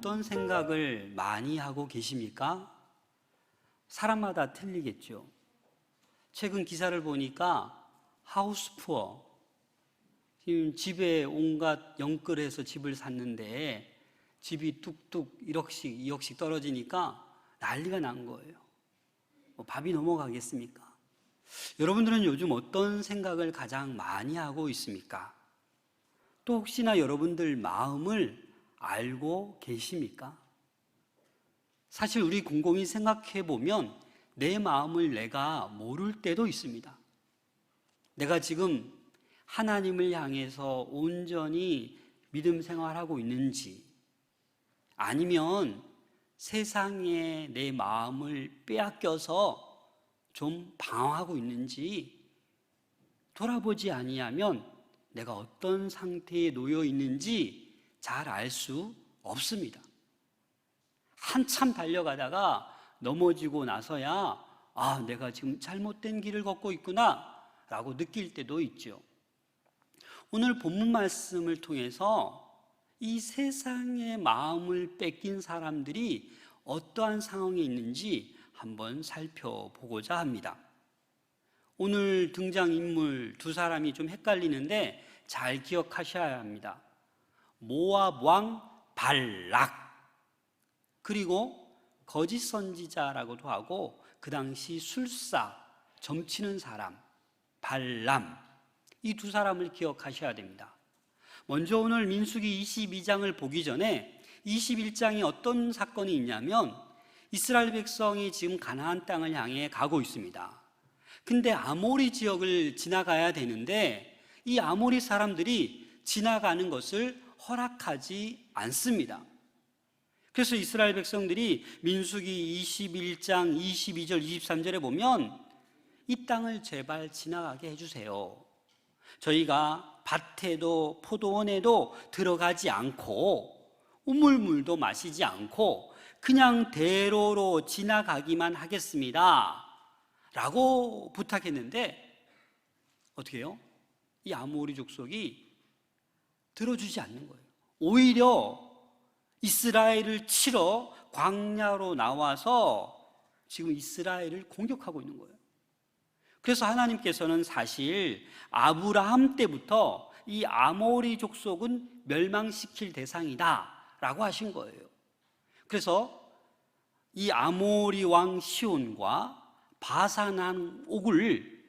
어떤 생각을 많이 하고 계십니까? 사람마다 틀리겠죠. 최근 기사를 보니까 하우스푸어, 지금 집에 온갖 영끌해서 집을 샀는데 집이 뚝뚝 1억씩 2억씩 떨어지니까 난리가 난 거예요. 밥이 넘어가겠습니까? 여러분들은 요즘 어떤 생각을 가장 많이 하고 있습니까? 또 혹시나 여러분들 마음을 알고 계십니까? 사실 우리 곰곰이 생각해 보면 내 마음을 내가 모를 때도 있습니다. 내가 지금 하나님을 향해서 온전히 믿음 생활하고 있는지, 아니면 세상에 내 마음을 빼앗겨서 좀 방황하고 있는지 돌아보지 아니하면 내가 어떤 상태에 놓여 있는지 잘 알 수 없습니다. 한참 달려가다가 넘어지고 나서야 내가 지금 잘못된 길을 걷고 있구나 라고 느낄 때도 있죠. 오늘 본문 말씀을 통해서 이 세상의 마음을 뺏긴 사람들이 어떠한 상황에 있는지 한번 살펴보고자 합니다. 오늘 등장인물 두 사람이 좀 헷갈리는데 잘 기억하셔야 합니다. 모압 왕 발락, 그리고 거짓 선지자라고도 하고 그 당시 술사, 점치는 사람 발람, 이 두 사람을 기억하셔야 됩니다. 먼저 오늘 민수기 22장을 보기 전에 21장에 어떤 사건이 있냐면 이스라엘 백성이 지금 가나안 땅을 향해 가고 있습니다. 근데 아모리 지역을 지나가야 되는데 이 아모리 사람들이 지나가는 것을 허락하지 않습니다. 그래서 이스라엘 백성들이 민수기 21장 22절 23절에 보면 이 땅을 제발 지나가게 해주세요. 저희가 밭에도 포도원에도 들어가지 않고 우물물도 마시지 않고 그냥 대로로 지나가기만 하겠습니다 라고 부탁했는데 어떻게 해요? 이 아모리 족속이 들어주지 않는 거예요. 오히려 이스라엘을 치러 광야로 나와서 지금 이스라엘을 공격하고 있는 거예요. 그래서 하나님께서는 사실 아브라함 때부터 이 아모리 족속은 멸망시킬 대상이다 라고 하신 거예요. 그래서 이 아모리 왕 시온과 바산 왕 옥을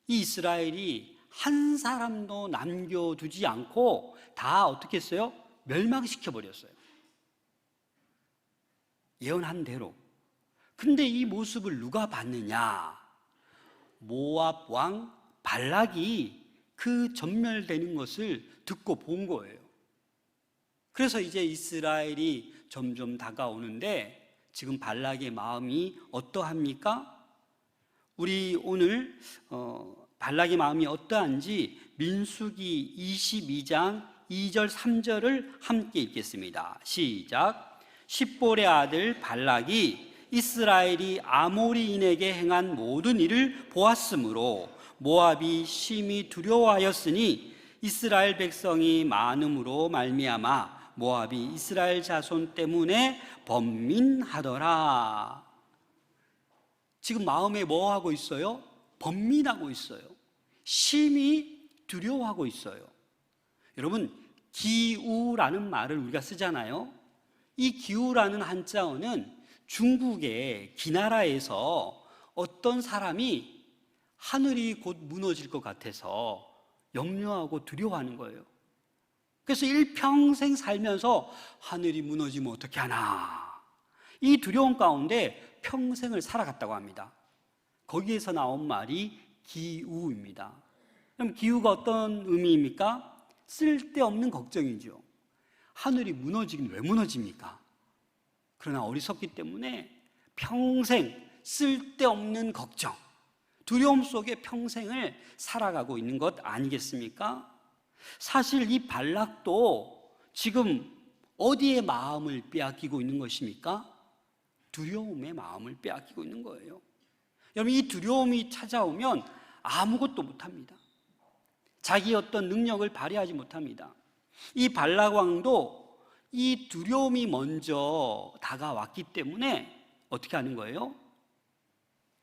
이 이스라엘이 한 사람도 남겨두지 않고 다 어떻게 했어요? 멸망시켜버렸어요. 예언한 대로. 근데 이 모습을 누가 봤느냐? 모압 왕 발락이 그 전멸되는 것을 듣고 본 거예요. 그래서 이제 이스라엘이 점점 다가오는데 지금 발락의 마음이 어떠합니까? 우리 오늘 발락의 마음이 어떠한지 민수기 22장 2절 3절을 함께 읽겠습니다. 시작. 십볼의 아들 발락이 이스라엘이 아모리인에게 행한 모든 일을 보았으므로 모압이 심히 두려워하였으니 이스라엘 백성이 많음으로 말미암아 모압이 이스라엘 자손 때문에 번민하더라. 지금 마음에 뭐 하고 있어요? 번민하고 있어요. 심히 두려워하고 있어요. 여러분, 기우라는 말을 우리가 쓰잖아요. 이 기우라는 한자어는 중국의 기나라에서 어떤 사람이 하늘이 곧 무너질 것 같아서 염려하고 두려워하는 거예요. 그래서 일평생 살면서 하늘이 무너지면 어떻게 하나, 이 두려움 가운데 평생을 살아갔다고 합니다. 거기에서 나온 말이 기우입니다. 그럼 기우가 어떤 의미입니까? 쓸데없는 걱정이죠. 하늘이 무너지긴 왜 무너집니까? 그러나 어리석기 때문에 평생 쓸데없는 걱정, 두려움 속에 평생을 살아가고 있는 것 아니겠습니까? 사실 이 발락도 지금 어디에 마음을 빼앗기고 있는 것입니까? 두려움의 마음을 빼앗기고 있는 거예요. 여러분, 이 두려움이 찾아오면 아무것도 못합니다. 자기의 어떤 능력을 발휘하지 못합니다. 이 발락 왕도 이 두려움이 먼저 다가왔기 때문에 어떻게 하는 거예요?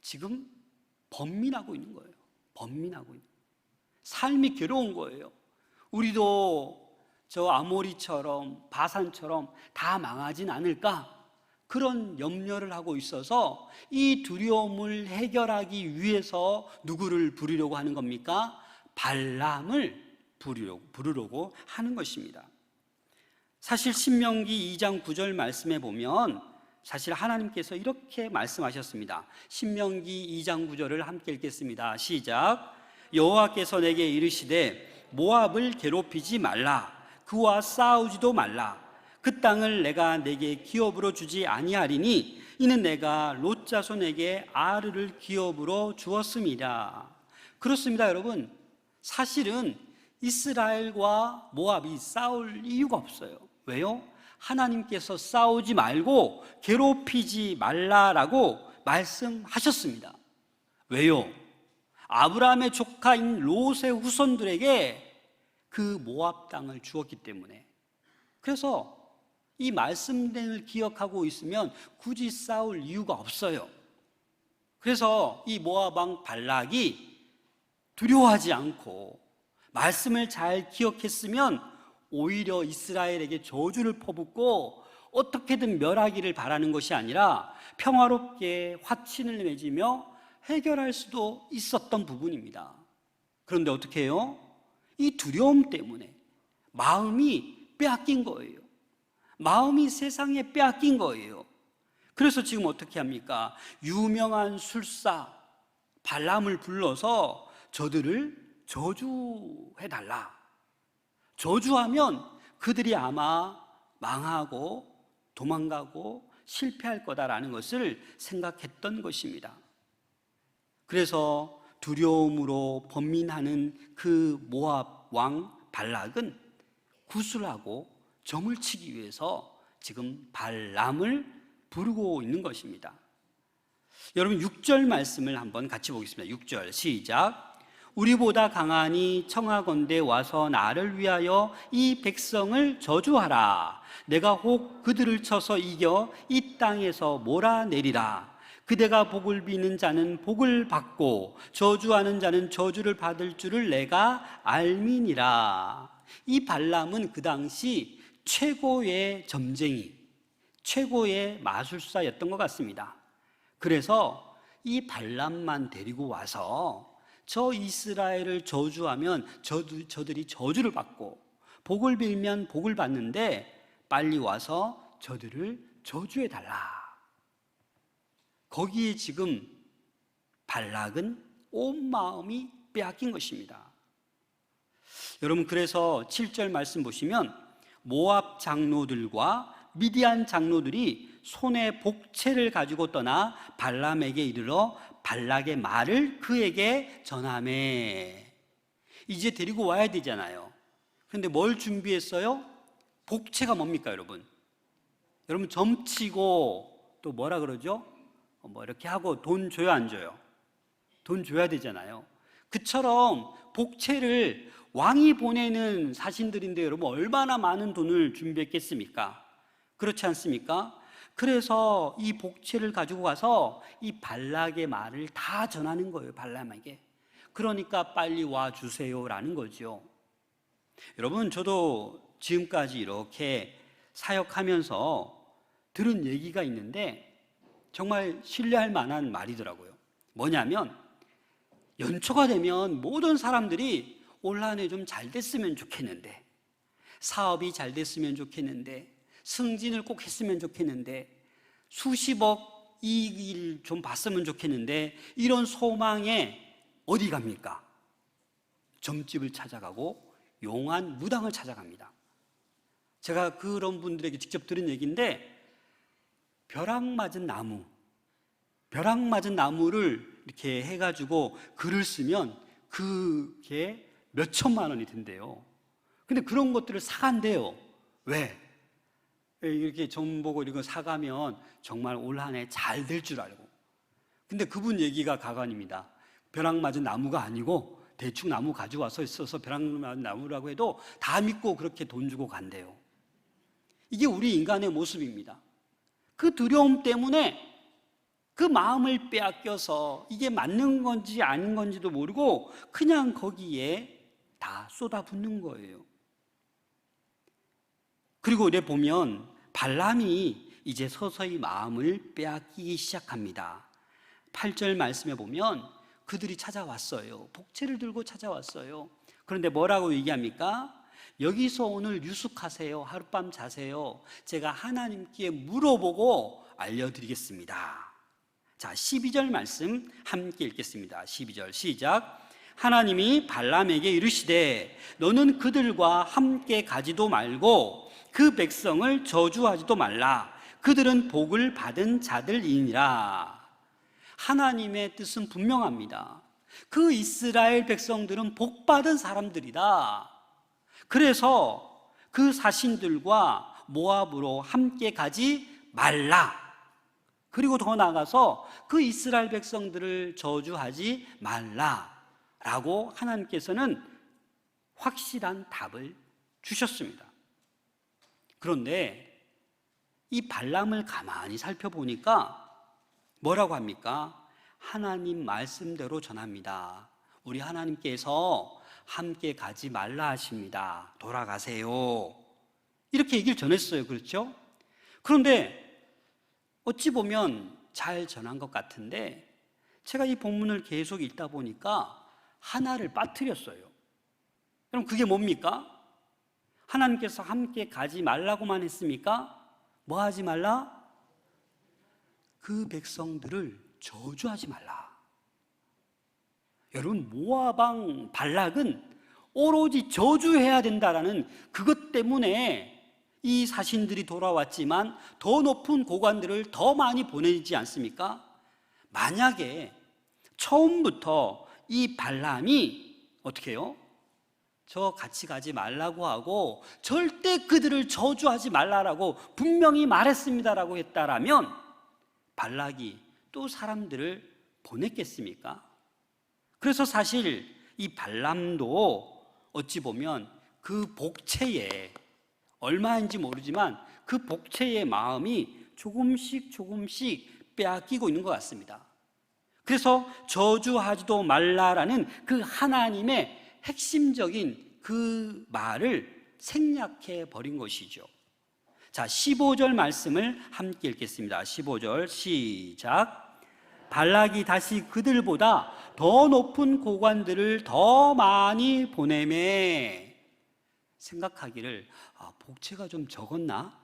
지금 번민하고 있는 거예요. 번민하고 있는 거예요. 삶이 괴로운 거예요. 우리도 저 아모리처럼 바산처럼 다 망하진 않을까? 그런 염려를 하고 있어서 이 두려움을 해결하기 위해서 누구를 부르려고 하는 겁니까? 발람을 부르려고 하는 것입니다. 사실 신명기 2장 9절 말씀에 보면 사실 하나님께서 이렇게 말씀하셨습니다. 신명기 2장 9절을 함께 읽겠습니다. 시작. 여호와께서 내게 이르시되 모압을 괴롭히지 말라. 그와 싸우지도 말라. 그 땅을 내가 내게 기업으로 주지 아니하리니 이는 내가 롯 자손에게 아르를 기업으로 주었음이라. 그렇습니다, 여러분. 사실은 이스라엘과 모압이 싸울 이유가 없어요. 왜요? 하나님께서 싸우지 말고 괴롭히지 말라라고 말씀하셨습니다. 왜요? 아브라함의 조카인 롯의 후손들에게 그 모압 땅을 주었기 때문에. 그래서 이 말씀을 기억하고 있으면 굳이 싸울 이유가 없어요. 그래서 이 모압 왕 발락이 두려워하지 않고 말씀을 잘 기억했으면 오히려 이스라엘에게 저주를 퍼붓고 어떻게든 멸하기를 바라는 것이 아니라 평화롭게 화친을 맺으며 해결할 수도 있었던 부분입니다. 그런데 어떻게 해요? 이 두려움 때문에 마음이 빼앗긴 거예요. 마음이 세상에 빼앗긴 거예요. 그래서 지금 어떻게 합니까? 유명한 술사 발람을 불러서 저들을 저주해달라. 저주하면 그들이 아마 망하고 도망가고 실패할 거다라는 것을 생각했던 것입니다. 그래서 두려움으로 번민하는 그 모압 왕 발락은 구슬하고 점을 치기 위해서 지금 발람을 부르고 있는 것입니다. 여러분 6절 말씀을 한번 같이 보겠습니다. 6절 시작. 우리보다 강하니 청하건대 와서 나를 위하여 이 백성을 저주하라. 내가 혹 그들을 쳐서 이겨 이 땅에서 몰아내리라. 그대가 복을 비는 자는 복을 받고 저주하는 자는 저주를 받을 줄을 내가 알미니라. 이 발람은 그 당시 최고의 점쟁이, 최고의 마술사였던 것 같습니다. 그래서 이 발람만 데리고 와서 저 이스라엘을 저주하면 저들이 저주를 받고 복을 빌면 복을 받는데 빨리 와서 저들을 저주해달라. 거기에 지금 발락은 온 마음이 빼앗긴 것입니다. 여러분 그래서 7절 말씀 보시면 모압 장로들과 미디안 장로들이 손에 복채를 가지고 떠나 발람에게 이르러 발락의 말을 그에게 전하매. 이제 데리고 와야 되잖아요. 그런데 뭘 준비했어요? 복채가 뭡니까 여러분? 여러분 점치고 또 뭐라 그러죠? 뭐 이렇게 하고 돈 줘요 안 줘요? 돈 줘야 되잖아요. 그처럼 복채를 왕이 보내는 사신들인데 여러분 얼마나 많은 돈을 준비했겠습니까? 그렇지 않습니까? 그래서 이 복채를 가지고 가서 이 발락의 말을 다 전하는 거예요. 발람에게. 그러니까 빨리 와주세요라는 거죠. 여러분 저도 지금까지 이렇게 사역하면서 들은 얘기가 있는데 정말 신뢰할 만한 말이더라고요. 뭐냐면 연초가 되면 모든 사람들이 올 한 해 좀 잘 됐으면 좋겠는데, 사업이 잘 됐으면 좋겠는데, 승진을 꼭 했으면 좋겠는데, 수십억 이익을 좀 봤으면 좋겠는데, 이런 소망에 어디 갑니까? 점집을 찾아가고 용한 무당을 찾아갑니다. 제가 그런 분들에게 직접 들은 얘기인데, 벼락 맞은 나무를 이렇게 해가지고 글을 쓰면 그게 몇 천만 원이 든대요. 근데 그런 것들을 사간대요. 왜? 이렇게 점 보고 이런 거 사가면 정말 올 한 해 잘 될 줄 알고. 근데 그분 얘기가 가관입니다. 벼락 맞은 나무가 아니고 대충 나무 가져와서 있어서 벼락 맞은 나무라고 해도 다 믿고 그렇게 돈 주고 간대요. 이게 우리 인간의 모습입니다. 그 두려움 때문에 그 마음을 빼앗겨서 이게 맞는 건지 아닌 건지도 모르고 그냥 거기에 다 쏟아붓는 거예요. 그리고 이래 보면 발람이 이제 서서히 마음을 빼앗기기 시작합니다. 8절 말씀에 보면 그들이 찾아왔어요. 복채를 들고 찾아왔어요. 그런데 뭐라고 얘기합니까? 여기서 오늘 유숙하세요. 하룻밤 자세요. 제가 하나님께 물어보고 알려드리겠습니다. 자, 12절 말씀 함께 읽겠습니다. 12절 시작. 하나님이 발람에게 이르시되 너는 그들과 함께 가지도 말고 그 백성을 저주하지도 말라. 그들은 복을 받은 자들이니라. 하나님의 뜻은 분명합니다. 그 이스라엘 백성들은 복받은 사람들이다. 그래서 그 사신들과 모압으로 함께 가지 말라. 그리고 더 나아가서 그 이스라엘 백성들을 저주하지 말라라고 하나님께서는 확실한 답을 주셨습니다. 그런데 이 발람을 가만히 살펴보니까 뭐라고 합니까? 하나님 말씀대로 전합니다. 우리 하나님께서 함께 가지 말라 하십니다. 돌아가세요. 이렇게 얘기를 전했어요. 그렇죠? 그런데 어찌 보면 잘 전한 것 같은데 제가 이 본문을 계속 읽다 보니까 하나를 빠뜨렸어요. 그럼 그게 뭡니까? 하나님께서 함께 가지 말라고만 했습니까? 뭐 하지 말라? 그 백성들을 저주하지 말라. 여러분, 모압 왕 발락은 오로지 저주해야 된다라는 그것 때문에 이 사신들이 돌아왔지만 더 높은 고관들을 더 많이 보내지 않습니까? 만약에 처음부터 이 발람이 어떻게 해요? 저 같이 가지 말라고 하고 절대 그들을 저주하지 말라라고 분명히 말했습니다라고 했다라면 발락이 또 사람들을 보냈겠습니까? 그래서 사실 이 발람도 어찌 보면 그 복채에 얼마인지 모르지만 그 복채의 마음이 조금씩 빼앗기고 있는 것 같습니다. 그래서 저주하지도 말라라는 그 하나님의 핵심적인 그 말을 생략해 버린 것이죠. 자, 15절 말씀을 함께 읽겠습니다. 15절 시작. 발락이 다시 그들보다 더 높은 고관들을 더 많이 보내매 생각하기를 복채가 좀 적었나?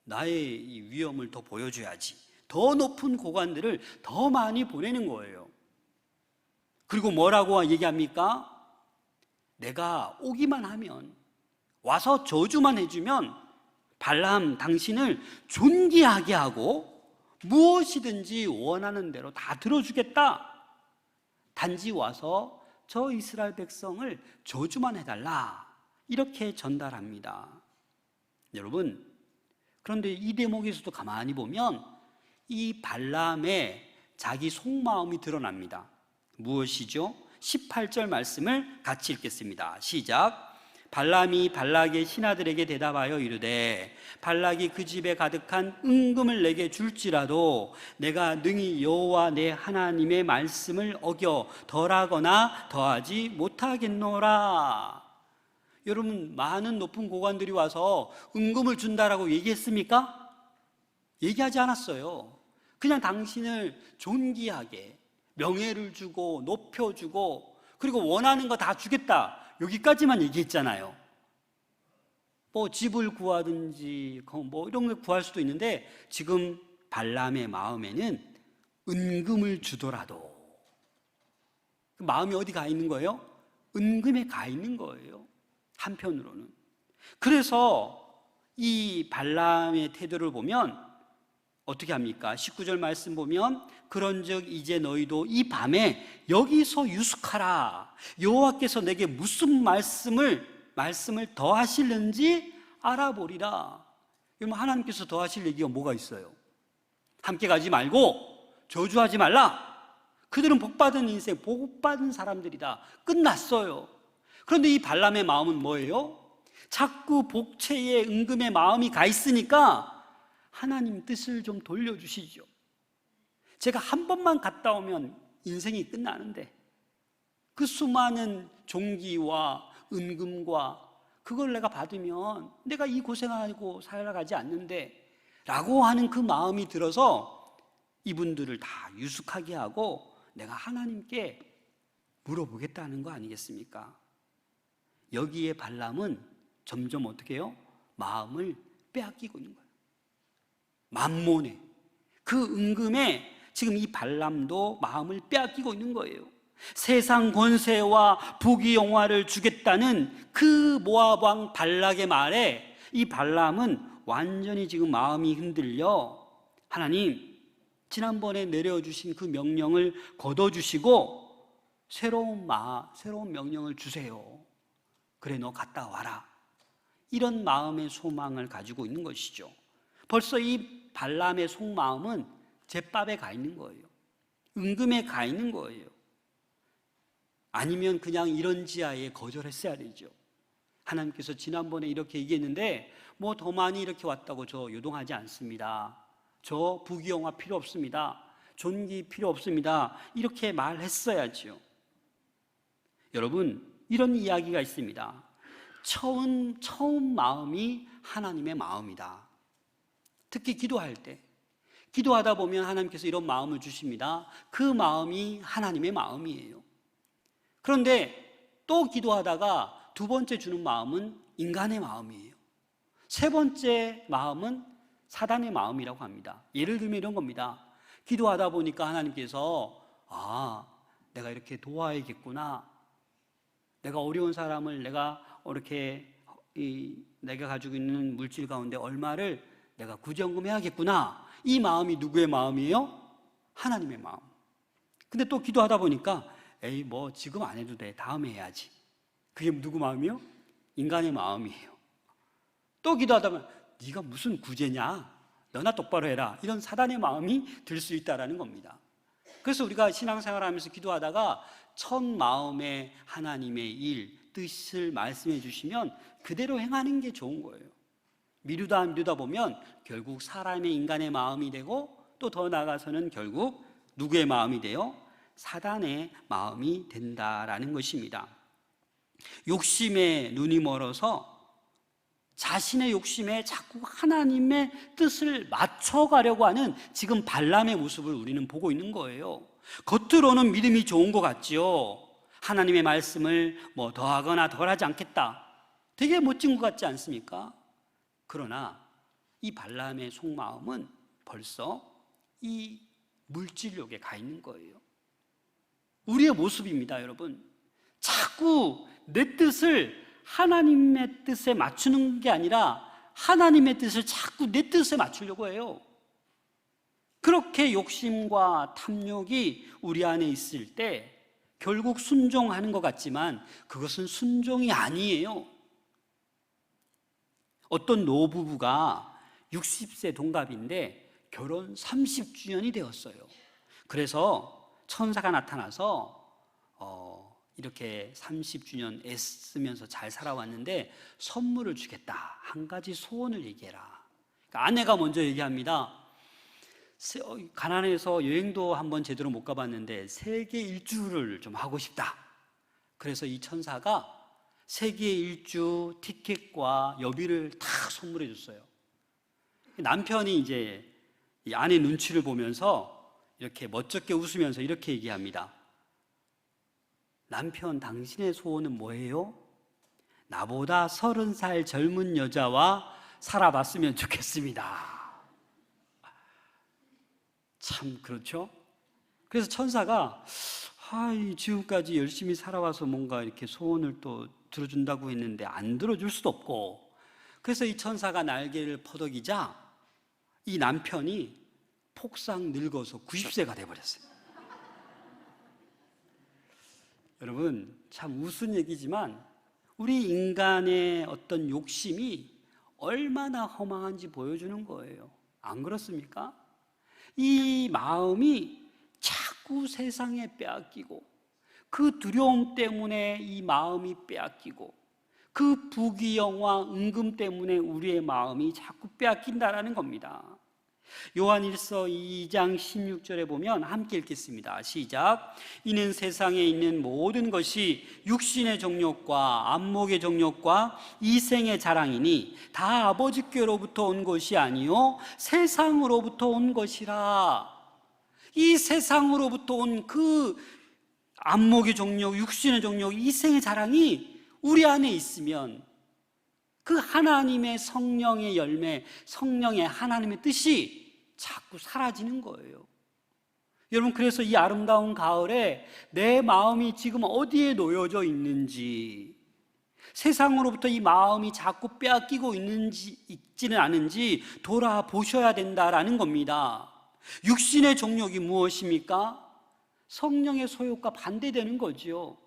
나의 이 위엄을 더 보여줘야지. 더 높은 고관들을 더 많이 보내는 거예요. 그리고 뭐라고 얘기합니까? 내가 오기만 하면, 와서 저주만 해주면 발람 당신을 존귀하게 하고 무엇이든지 원하는 대로 다 들어주겠다. 단지 와서 저 이스라엘 백성을 저주만 해달라. 이렇게 전달합니다. 여러분, 그런데 이 대목에서도 가만히 보면 이 발람의 자기 속마음이 드러납니다. 무엇이죠? 18절 말씀을 같이 읽겠습니다. 시작. 발람이 발락의 신하들에게 대답하여 이르되 발락이 그 집에 가득한 은금을 내게 줄지라도 내가 능히 여호와 내 하나님의 말씀을 어겨 덜하거나 더하지 못하겠노라. 여러분, 많은 높은 고관들이 와서 은금을 준다라고 얘기했습니까? 얘기하지 않았어요. 그냥 당신을 존귀하게 명예를 주고 높여주고 그리고 원하는 거 다 주겠다, 여기까지만 얘기했잖아요. 뭐 집을 구하든지 뭐 이런 걸 구할 수도 있는데 지금 발람의 마음에는 은금을 주더라도, 그 마음이 어디 가 있는 거예요? 은금에 가 있는 거예요. 한편으로는. 그래서 이 발람의 태도를 보면 어떻게 합니까? 19절 말씀 보면 그런즉 이제 너희도 이 밤에 여기서 유숙하라. 여호와께서 내게 무슨 말씀을 더 하실는지 알아보리라. 그러면 하나님께서 더 하실 얘기가 뭐가 있어요? 함께 가지 말고 저주하지 말라. 그들은 복받은 인생, 복받은 사람들이다. 끝났어요. 그런데 이 발람의 마음은 뭐예요? 자꾸 복채에 은금의 마음이 가 있으니까 하나님 뜻을 좀 돌려주시죠. 제가 한 번만 갔다 오면 인생이 끝나는데 그 수많은 종기와 은금과 그걸 내가 받으면 내가 이 고생하고 살아가지 않는데 라고 하는 그 마음이 들어서 이분들을 다 유숙하게 하고 내가 하나님께 물어보겠다는 거 아니겠습니까? 여기에 발람은 점점 어떻게 해요? 마음을 빼앗기고 있는 거예요. 만몬에, 그 은금에 지금 이 발람도 마음을 빼앗기고 있는 거예요. 세상 권세와 부귀영화를 주겠다는 그 모압 왕 발락의 말에 이 발람은 완전히 지금 마음이 흔들려 하나님, 지난번에 내려주신 그 명령을 거둬주시고 새로운 명령을 주세요. 그래, 너 갔다 와라. 이런 마음의 소망을 가지고 있는 것이죠. 벌써 이 발람의 속마음은 잿밥에 가 있는 거예요. 은금에 가 있는 거예요. 아니면 그냥 이런 지하에 거절했어야 되죠. 하나님께서 지난번에 이렇게 얘기했는데 뭐 더 많이 이렇게 왔다고 저 요동하지 않습니다. 저 부귀영화 필요 없습니다. 존귀 필요 없습니다. 이렇게 말했어야죠. 여러분, 이런 이야기가 있습니다. 처음 마음이 하나님의 마음이다. 특히 기도할 때, 기도하다 보면 하나님께서 이런 마음을 주십니다. 그 마음이 하나님의 마음이에요. 그런데 또 기도하다가 두 번째 주는 마음은 인간의 마음이에요. 세 번째 마음은 사단의 마음이라고 합니다. 예를 들면 이런 겁니다. 기도하다 보니까 하나님께서 내가 이렇게 도와야겠구나. 내가 어려운 사람을 내가 가지고 있는 물질 가운데 얼마를 내가 구제헌금해야겠구나. 이 마음이 누구의 마음이에요? 하나님의 마음. 근데 또 기도하다 보니까 뭐 지금 안 해도 돼. 다음에 해야지. 그게 누구 마음이요? 인간의 마음이에요. 또 기도하다 보면 네가 무슨 구제냐? 너나 똑바로 해라. 이런 사단의 마음이 들 수 있다는 겁니다. 그래서 우리가 신앙생활하면서 기도하다가 첫 마음에 하나님의 일, 뜻을 말씀해 주시면 그대로 행하는 게 좋은 거예요. 미루다 보면 결국 사람의 인간의 마음이 되고 또 더 나아가서는 결국 누구의 마음이 돼요? 사단의 마음이 된다라는 것입니다. 욕심에 눈이 멀어서 자신의 욕심에 자꾸 하나님의 뜻을 맞춰가려고 하는 지금 발람의 모습을 우리는 보고 있는 거예요. 겉으로는 믿음이 좋은 것 같지요. 하나님의 말씀을 뭐 더하거나 덜하지 않겠다. 되게 멋진 것 같지 않습니까? 그러나 이 발람의 속마음은 벌써 이 물질욕에 가 있는 거예요. 우리의 모습입니다, 여러분. 자꾸 내 뜻을 하나님의 뜻에 맞추는 게 아니라 하나님의 뜻을 자꾸 내 뜻에 맞추려고 해요. 그렇게 욕심과 탐욕이 우리 안에 있을 때 결국 순종하는 것 같지만 그것은 순종이 아니에요. 어떤 노부부가 60세 동갑인데 결혼 30주년이 되었어요. 그래서 천사가 나타나서 이렇게 30주년 애쓰면서 잘 살아왔는데 선물을 주겠다. 한 가지 소원을 얘기해라. 그러니까 아내가 먼저 얘기합니다. 가난해서 여행도 한번 제대로 못 가봤는데 세계 일주를 좀 하고 싶다. 그래서 이 천사가 세계 일주 티켓과 여비를 다 선물해 줬어요. 남편이 이제 이 아내 눈치를 보면서 이렇게 멋쩍게 웃으면서 이렇게 얘기합니다. 남편, 당신의 소원은 뭐예요? 나보다 30살 젊은 여자와 살아봤으면 좋겠습니다. 참 그렇죠? 그래서 천사가 지금까지 열심히 살아와서 뭔가 이렇게 소원을 또 들어준다고 했는데 안 들어줄 수도 없고, 그래서 이 천사가 날개를 퍼덕이자 이 남편이 폭삭 늙어서 90세가 돼버렸어요. 여러분, 참 우스운 얘기지만 우리 인간의 어떤 욕심이 얼마나 허망한지 보여주는 거예요. 안 그렇습니까? 이 마음이 자꾸 세상에 빼앗기고 그 두려움 때문에 이 마음이 빼앗기고 그 부귀영화 은금 때문에 우리의 마음이 자꾸 빼앗긴다라는 겁니다. 요한일서 2장 16절에 보면 함께 읽겠습니다. 시작. 이는 세상에 있는 모든 것이 육신의 정욕과 안목의 정욕과 이생의 자랑이니 다 아버지께로부터 온 것이 아니요 세상으로부터 온 것이라. 이 세상으로부터 온 그 안목의 정욕, 육신의 정욕, 이생의 자랑이 우리 안에 있으면 그 하나님의 성령의 열매, 성령의 하나님의 뜻이 자꾸 사라지는 거예요. 여러분, 그래서 이 아름다운 가을에 내 마음이 지금 어디에 놓여져 있는지, 세상으로부터 이 마음이 자꾸 빼앗기고 있지는 않은지 돌아보셔야 된다라는 겁니다. 육신의 정욕이 무엇입니까? 성령의 소욕과 반대되는 거죠.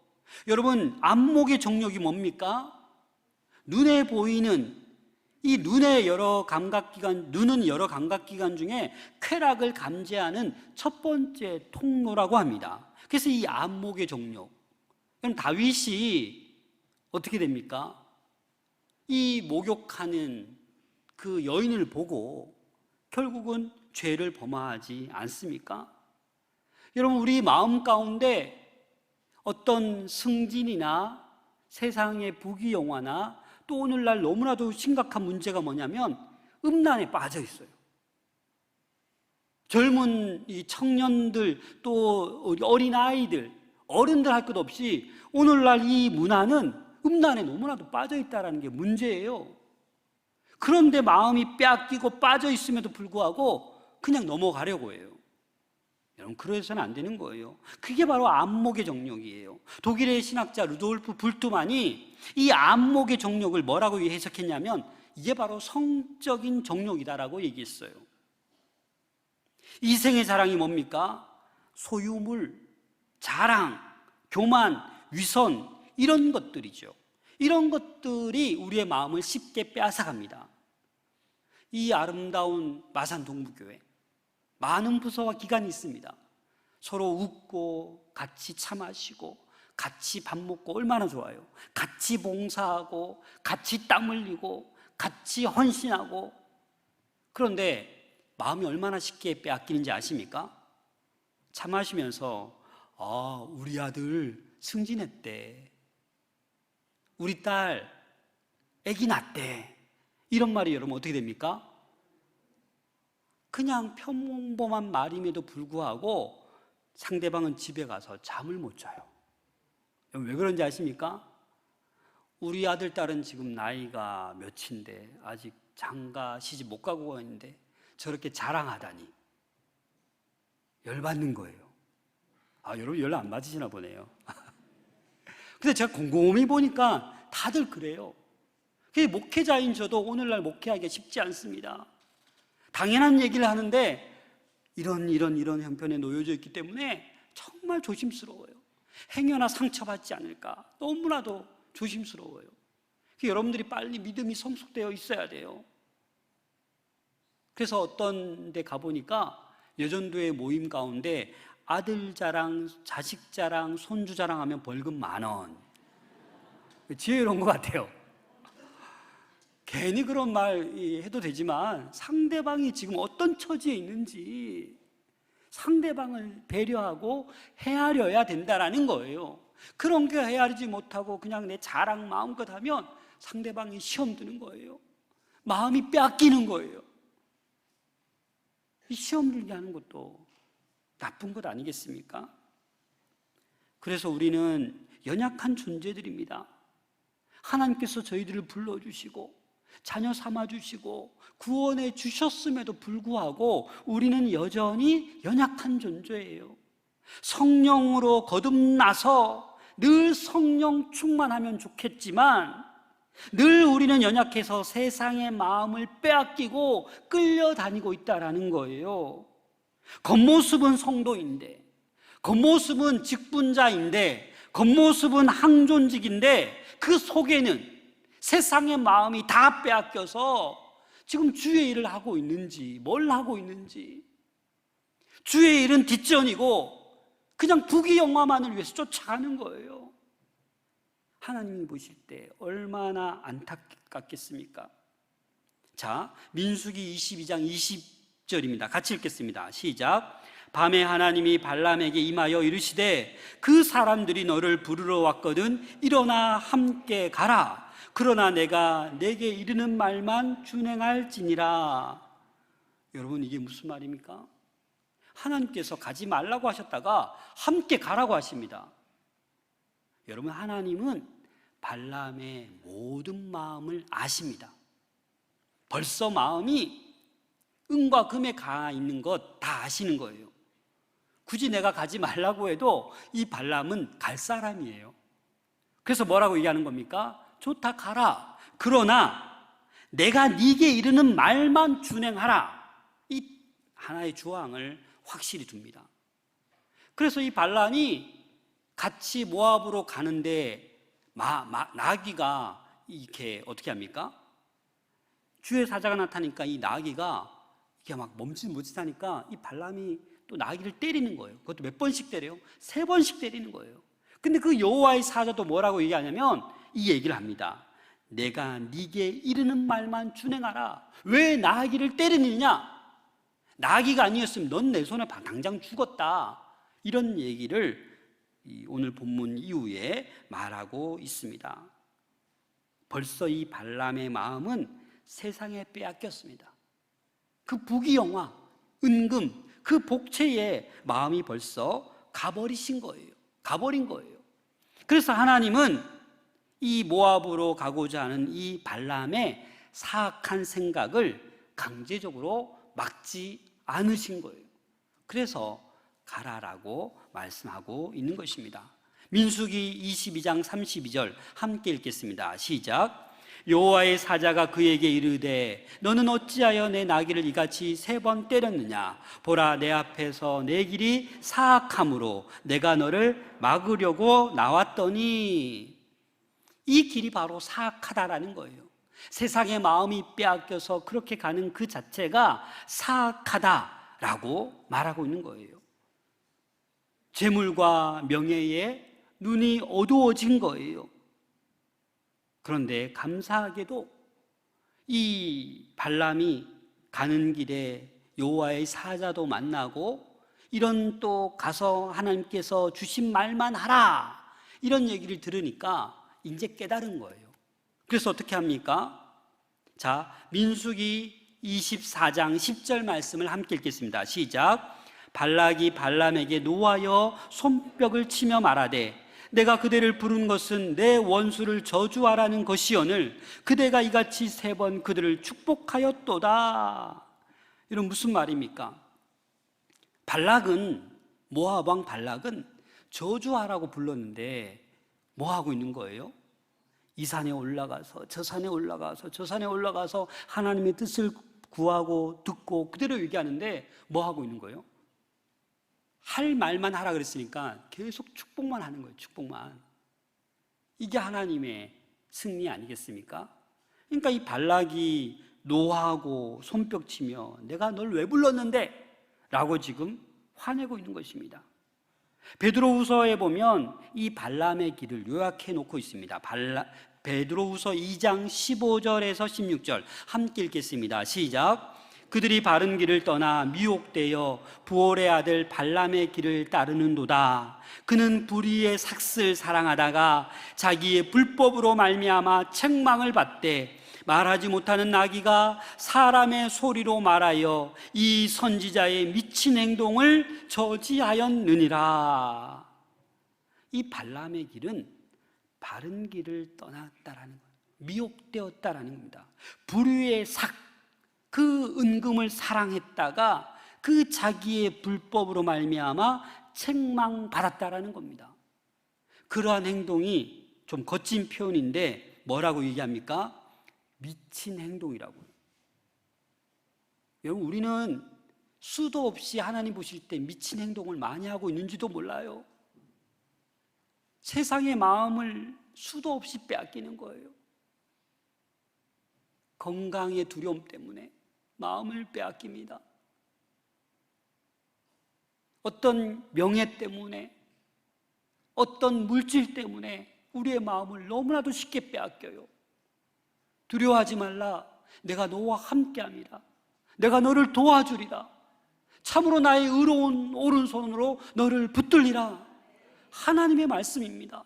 여러분, 안목의 정욕이 뭡니까? 눈에 보이는 이 눈은 여러 감각기관 중에 쾌락을 감지하는 첫 번째 통로라고 합니다. 그래서 이 안목의 정욕. 그럼 다윗이 어떻게 됩니까? 이 목욕하는 그 여인을 보고 결국은 죄를 범하지 않습니까? 여러분, 우리 마음 가운데 어떤 승진이나 세상의 부귀영화나 또 오늘날 너무나도 심각한 문제가 뭐냐면 음란에 빠져 있어요. 젊은 이 청년들 또 어린아이들, 어른들 할 것 없이 오늘날 이 문화는 음란에 너무나도 빠져 있다는 게 문제예요. 그런데 마음이 빼앗기고 빠져 있음에도 불구하고 그냥 넘어가려고 해요. 여러분, 그래서는 안 되는 거예요. 그게 바로 안목의 정욕이에요. 독일의 신학자 루돌프 불트만이 이 안목의 정욕을 뭐라고 해석했냐면 이게 바로 성적인 정욕이다라고 얘기했어요. 이생의 자랑이 뭡니까? 소유물, 자랑, 교만, 위선, 이런 것들이죠. 이런 것들이 우리의 마음을 쉽게 빼앗아갑니다. 이 아름다운 마산 동부교회, 많은 부서와 기관이 있습니다. 서로 웃고 같이 차 마시고 같이 밥 먹고 얼마나 좋아요. 같이 봉사하고 같이 땀 흘리고 같이 헌신하고. 그런데 마음이 얼마나 쉽게 빼앗기는지 아십니까? 차 마시면서 우리 아들 승진했대, 우리 딸 아기 낳대, 이런 말이 여러분 어떻게 됩니까? 그냥 평범한 말임에도 불구하고 상대방은 집에 가서 잠을 못 자요. 왜 그런지 아십니까? 우리 아들, 딸은 지금 나이가 몇인데 아직 장가 시집 못 가고 있는데 저렇게 자랑하다니 열받는 거예요. 여러분 열 안 맞으시나 보네요. 근데 제가 곰곰이 보니까 다들 그래요. 목회자인 저도 오늘날 목회하기가 쉽지 않습니다. 당연한 얘기를 하는데 이런 형편에 놓여져 있기 때문에 정말 조심스러워요. 행여나 상처받지 않을까 너무나도 조심스러워요. 여러분들이 빨리 믿음이 성숙되어 있어야 돼요. 그래서 어떤 데 가보니까 여전도의 모임 가운데 아들 자랑, 자식 자랑, 손주 자랑하면 벌금 10,000원. 지혜로운 것 같아요. 괜히 그런 말 해도 되지만 상대방이 지금 어떤 처지에 있는지 상대방을 배려하고 헤아려야 된다라는 거예요. 그런 게 헤아리지 못하고 그냥 내 자랑 마음껏 하면 상대방이 시험 드는 거예요. 마음이 빼앗기는 거예요. 이 시험 들게 하는 것도 나쁜 것 아니겠습니까? 그래서 우리는 연약한 존재들입니다. 하나님께서 저희들을 불러주시고 자녀 삼아주시고 구원해 주셨음에도 불구하고 우리는 여전히 연약한 존재예요. 성령으로 거듭나서 늘 성령 충만하면 좋겠지만 늘 우리는 연약해서 세상의 마음을 빼앗기고 끌려다니고 있다라는 거예요. 겉모습은 성도인데, 겉모습은 직분자인데, 겉모습은 항존직인데 그 속에는 세상의 마음이 다 빼앗겨서 지금 주의 일을 하고 있는지, 뭘 하고 있는지, 주의 일은 뒷전이고 그냥 부귀영화만을 위해서 쫓아가는 거예요. 하나님이 보실 때 얼마나 안타깝겠습니까? 자, 민수기 22장 20절입니다. 같이 읽겠습니다. 시작. 밤에 하나님이 발람에게 임하여 이르시되 그 사람들이 너를 부르러 왔거든 일어나 함께 가라. 그러나 내가 내게 이르는 말만 준행할지니라. 여러분, 이게 무슨 말입니까? 하나님께서 가지 말라고 하셨다가 함께 가라고 하십니다. 여러분, 하나님은 발람의 모든 마음을 아십니다. 벌써 마음이 은과 금에 가 있는 것 다 아시는 거예요. 굳이 내가 가지 말라고 해도 이 발람은 갈 사람이에요. 그래서 뭐라고 얘기하는 겁니까? 좋다, 가라. 그러나 내가 네게 이르는 말만 준행하라. 이 하나의 조항을 확실히 둡니다. 그래서 이 발람이 같이 모압으로 가는데 나귀가 이렇게 어떻게 합니까? 주의 사자가 나타나니까 이 나귀가 이게 막 멈칫 못하니까 이 발람이 또 나귀를 때리는 거예요. 그것도 몇 번씩 때려요? 3번씩 때리는 거예요. 근데 그 여호와의 사자도 뭐라고 얘기하냐면 이 얘기를 합니다. 내가 네게 이르는 말만 준행하라. 왜 나귀를 때리느냐? 나귀가 아니었으면 넌 내 손에 당장 죽었다. 이런 얘기를 오늘 본문 이후에 말하고 있습니다. 벌써 이 발람의 마음은 세상에 빼앗겼습니다. 그 부귀영화, 은금, 그 복채에 마음이 벌써 가버린 거예요. 그래서 하나님은 이 모압으로 가고자 하는 이 발람의 사악한 생각을 강제적으로 막지 않으신 거예요. 그래서 가라라고 말씀하고 있는 것입니다. 민수기 22장 32절 함께 읽겠습니다. 시작. 여호와의 사자가 그에게 이르되 너는 어찌하여 내 나귀를 이같이 3번 때렸느냐? 보라, 내 앞에서 내 길이 사악함으로 내가 너를 막으려고 나왔더니. 이 길이 바로 사악하다라는 거예요. 세상의 마음이 빼앗겨서 그렇게 가는 그 자체가 사악하다라고 말하고 있는 거예요. 재물과 명예에 눈이 어두워진 거예요. 그런데 감사하게도 이 발람이 가는 길에 여호와의 사자도 만나고 이런 또 가서 하나님께서 주신 말만 하라 이런 얘기를 들으니까 이제 깨달은 거예요. 그래서 어떻게 합니까? 자, 민수기 24장 10절 말씀을 함께 읽겠습니다. 시작. 발락이 발람에게 노하여 손뼉을 치며 말하되 내가 그대를 부른 것은 내 원수를 저주하라는 것이오늘 그대가 이같이 3번 그들을 축복하였도다. 이런 무슨 말입니까? 발락은, 모압 왕 발락은 저주하라고 불렀는데 뭐 하고 있는 거예요? 이 산에 올라가서 저 산에 올라가서 저 산에 올라가서 하나님의 뜻을 구하고 듣고 그대로 얘기하는데 뭐 하고 있는 거예요? 할 말만 하라 그랬으니까 계속 축복만 하는 거예요. 축복만. 이게 하나님의 승리 아니겠습니까? 그러니까 이 발락이 노하고 손뼉치며 내가 널 왜 불렀는데? 라고 지금 화내고 있는 것입니다. 베드로후서에 보면 이 발람의 길을 요약해 놓고 있습니다. 베드로후서 2장 15절에서 16절 함께 읽겠습니다. 시작. 그들이 바른 길을 떠나 미혹되어 부올의 아들 발람의 길을 따르는도다. 그는 불의의 삭슬 사랑하다가 자기의 불법으로 말미암아 책망을 받되 말하지 못하는 나귀가 사람의 소리로 말하여 이 선지자의 미친 행동을 저지하였느니라. 이 발람의 길은 바른 길을 떠났다라는 거예요. 미혹되었다라는 겁니다. 불의의 그 은금을 사랑했다가 그 자기의 불법으로 말미암아 책망받았다라는 겁니다. 그러한 행동이 좀 거친 표현인데 뭐라고 얘기합니까? 미친 행동이라고요. 여러분, 우리는 수도 없이 하나님 보실 때 미친 행동을 많이 하고 있는지도 몰라요. 세상의 마음을 수도 없이 빼앗기는 거예요. 건강의 두려움 때문에 마음을 빼앗깁니다. 어떤 명예 때문에, 어떤 물질 때문에 우리의 마음을 너무나도 쉽게 빼앗겨요. 두려워하지 말라. 내가 너와 함께함이라. 내가 너를 도와주리라. 참으로 나의 의로운 오른손으로 너를 붙들리라. 하나님의 말씀입니다.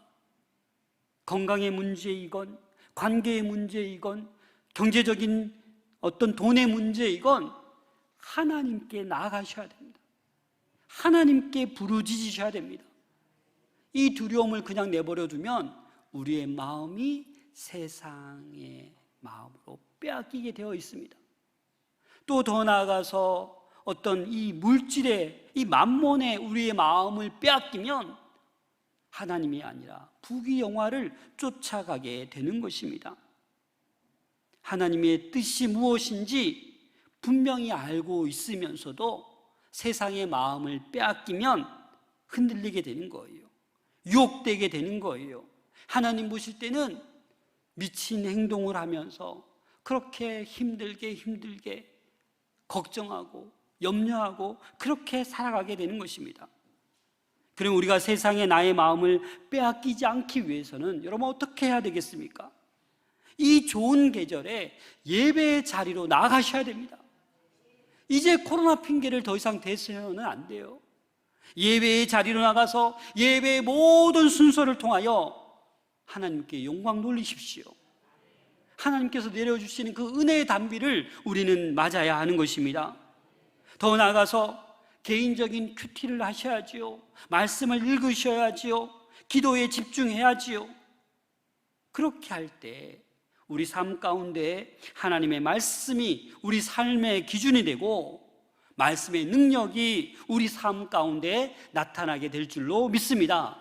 건강의 문제이건 관계의 문제이건 경제적인 어떤 돈의 문제이건 하나님께 나아가셔야 됩니다. 하나님께 부르짖으셔야 됩니다. 이 두려움을 그냥 내버려 두면 우리의 마음이 세상의 마음으로 빼앗기게 되어 있습니다. 또 더 나아가서 어떤 이 물질의, 이 만몬의 우리의 마음을 빼앗기면 하나님이 아니라 부귀영화를 쫓아가게 되는 것입니다. 하나님의 뜻이 무엇인지 분명히 알고 있으면서도 세상의 마음을 빼앗기면 흔들리게 되는 거예요. 유혹되게 되는 거예요. 하나님 보실 때는 미친 행동을 하면서 그렇게 힘들게 걱정하고 염려하고 그렇게 살아가게 되는 것입니다. 그럼 우리가 세상에 나의 마음을 빼앗기지 않기 위해서는 여러분 어떻게 해야 되겠습니까? 이 좋은 계절에 예배의 자리로 나가셔야 됩니다. 이제 코로나 핑계를 더 이상 대서는 안 돼요. 예배의 자리로 나가서 예배의 모든 순서를 통하여 하나님께 영광 돌리십시오. 하나님께서 내려주시는 그 은혜의 단비를 우리는 맞아야 하는 것입니다. 더 나아가서 개인적인 큐티를 하셔야지요. 말씀을 읽으셔야지요. 기도에 집중해야지요. 그렇게 할 때 우리 삶 가운데 하나님의 말씀이 우리 삶의 기준이 되고 말씀의 능력이 우리 삶 가운데 나타나게 될 줄로 믿습니다.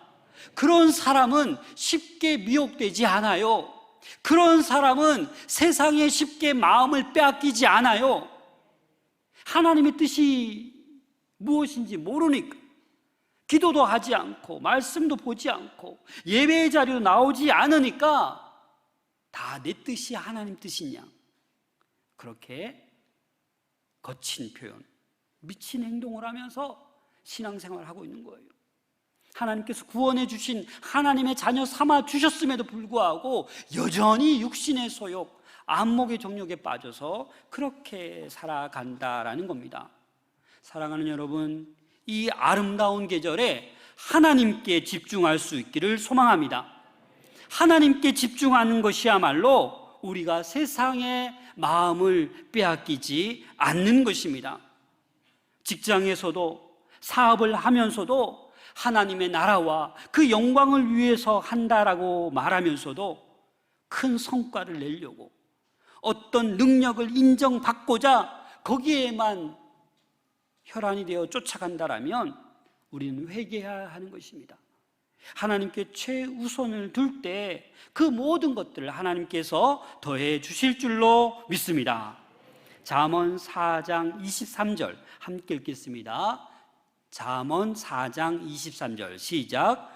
그런 사람은 쉽게 미혹되지 않아요. 그런 사람은 세상에 쉽게 마음을 빼앗기지 않아요. 하나님의 뜻이 무엇인지 모르니까 기도도 하지 않고 말씀도 보지 않고 예배의 자리로 나오지 않으니까 다 내 뜻이 하나님 뜻이냐, 그렇게 거친 표현, 미친 행동을 하면서 신앙생활을 하고 있는 거예요. 하나님께서 구원해 주신 하나님의 자녀 삼아 주셨음에도 불구하고 여전히 육신의 소욕, 안목의 정욕에 빠져서 그렇게 살아간다라는 겁니다. 사랑하는 여러분, 이 아름다운 계절에 하나님께 집중할 수 있기를 소망합니다. 하나님께 집중하는 것이야말로 우리가 세상의 마음을 빼앗기지 않는 것입니다. 직장에서도 사업을 하면서도 하나님의 나라와 그 영광을 위해서 한다라고 말하면서도 큰 성과를 내려고 어떤 능력을 인정받고자 거기에만 혈안이 되어 쫓아간다라면 우리는 회개해야 하는 것입니다. 하나님께 최우선을 둘 때 그 모든 것들을 하나님께서 더해 주실 줄로 믿습니다. 잠언 4장 23절 함께 읽겠습니다. 잠언 4장 23절 시작.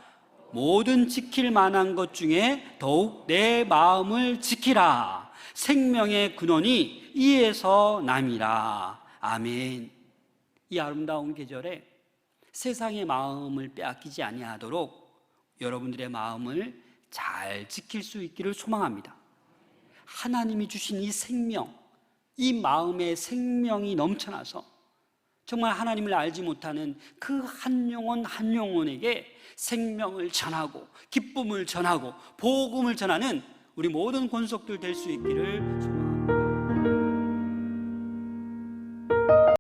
모든 지킬 만한 것 중에 더욱 내 마음을 지키라. 생명의 근원이 이에서 남이라. 아멘. 이 아름다운 계절에 세상의 마음을 빼앗기지 아니하도록 여러분들의 마음을 잘 지킬 수 있기를 소망합니다. 하나님이 주신 이 생명, 이 마음의 생명이 넘쳐나서 정말 하나님을 알지 못하는 그 한 영혼 한 영혼에게 생명을 전하고 기쁨을 전하고 복음을 전하는 우리 모든 권속들 될 수 있기를 소망합니다.